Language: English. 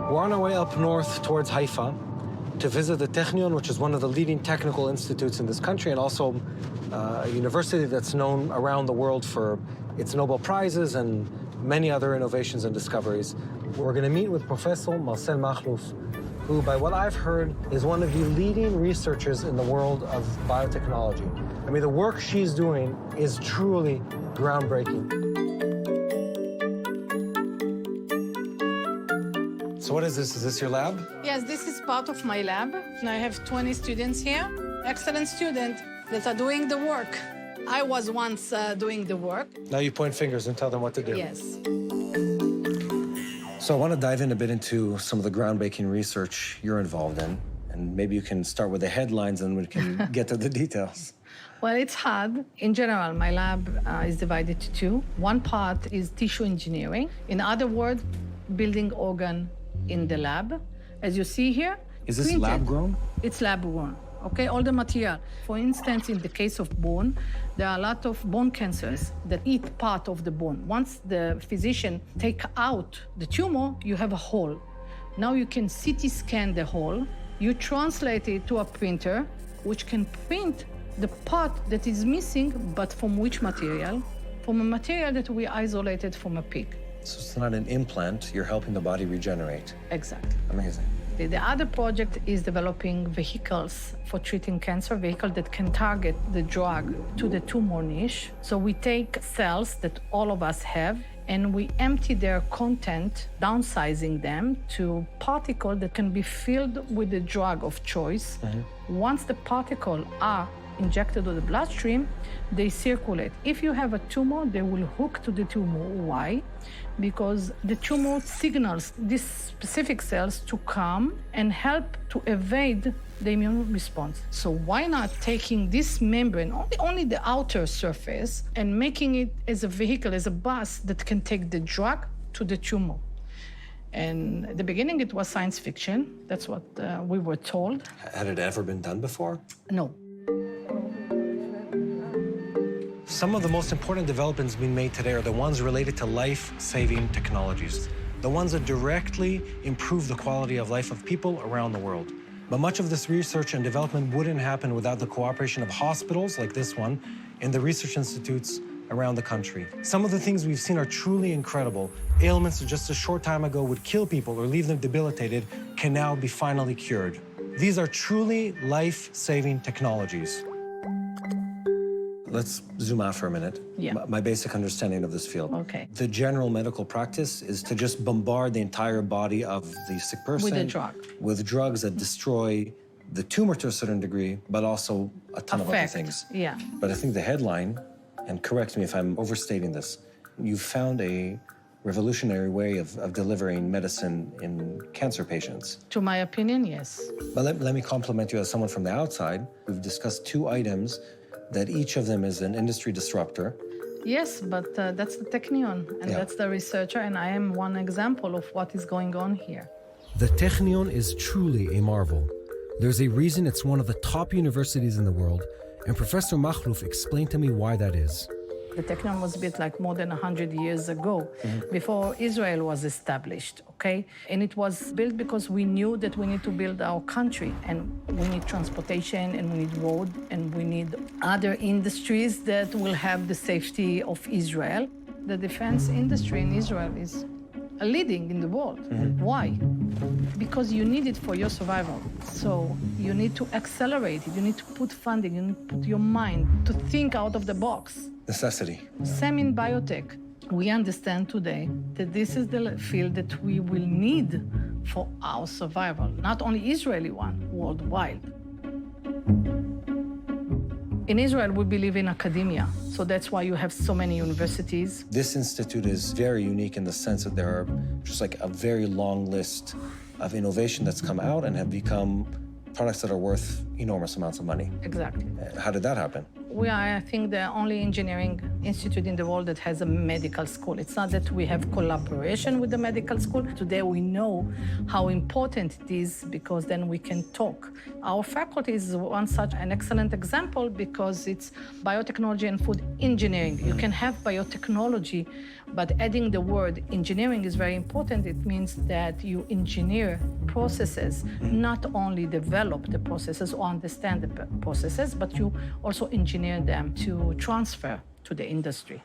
We're on our way up north towards Haifa to visit the Technion, which is one of the leading technical institutes in this country, and also a university that's known around the world for its Nobel Prizes and many other innovations and discoveries. We're going to meet with Professor Marcelle Machluf, who, by what I've heard, is one of the leading researchers in the world of biotechnology. I mean, the work she's doing is truly groundbreaking. So what is this? Is this your lab? Yes, this is part of my lab. And I have 20 students here, excellent students that are doing the work. I was once doing the work. Now you point fingers and tell them what to do. Yes. So I want to dive in a bit into some of the groundbreaking research you're involved in, and maybe you can start with the headlines and we can get to the details. Well, it's hard. In general, my lab is divided to two. One part is tissue engineering. In other words, building organ in the lab. As you see here, is this printed. lab grown? It's lab grown. Okay, all the material. For instance, in the case of bone, there are a lot of bone cancers that eat part of the bone. Once the physician take out the tumor, you have a hole. Now you can CT scan the hole. You translate it to a printer, which can print the part that is missing, but from which material? From a material that we isolated from a pig. So it's not an implant, you're helping the body regenerate. Exactly. Amazing. The other project is developing vehicles for treating cancer, vehicles that can target the drug to the tumor niche. So we take cells that all of us have and we empty their content, downsizing them to particles that can be filled with the drug of choice. Once the particles are injected to the bloodstream, they circulate. If you have a tumor, they will hook to the tumor. Why? Because the tumor signals these specific cells to come and help to evade the immune response. So why not taking this membrane, only the outer surface, and making it as a vehicle, as a bus that can take the drug to the tumor? And at the beginning, it was science fiction. That's what we were told. Had it ever been done before? No. Some of the most important developments being made today are the ones related to life-saving technologies, the ones that directly improve the quality of life of people around the world. But much of this research and development wouldn't happen without the cooperation of hospitals like this one and the research institutes around the country. Some of the things we've seen are truly incredible. Ailments that just a short time ago would kill people or leave them debilitated can now be finally cured. These are truly life-saving technologies. Let's zoom out for a minute. Yeah. My basic understanding of this field. Okay. The general medical practice is to just bombard the entire body of the sick person With a drug. with drugs that destroy the tumor to a certain degree, but also a ton of other things. Yeah. But I think the headline, and correct me if I'm overstating this, you found a revolutionary way of delivering medicine in cancer patients. To my opinion, yes. But let me compliment you as someone from the outside. We've discussed two items that each of them is an industry disruptor. Yes, but that's the Technion, and that's the researcher, and I am one example of what is going on here. The Technion is truly a marvel. There's a reason it's one of the top universities in the world, and Professor Machluf explained to me why that is. The Technion was built like more than 100 years ago, before Israel was established, okay? And it was built because we knew that we need to build our country, and we need transportation, and we need road, and we need other industries that will have the safety of Israel. The defense industry in Israel is leading in the world. Why? Because you need it for your survival. So you need to accelerate it, you need to put funding, you need to put your mind to think out of the box. Necessity. Same in biotech. We understand today that this is the field that we will need for our survival, not only Israeli one, worldwide. In Israel, we believe in academia, so that's why you have so many universities. This institute is very unique in the sense that there are just like a very long list of innovation that's come out and have become products that are worth enormous amounts of money. Exactly. How did that happen? We are, I think, the only engineering institute in the world that has a medical school. It's not that we have collaboration with the medical school. Today we know how important it is because then we can talk. Our faculty is one such an excellent example because it's biotechnology and food engineering. You can have biotechnology But adding the word engineering is very important. It means that you engineer processes, not only develop the processes or understand the processes, but you also engineer them to transfer to the industry.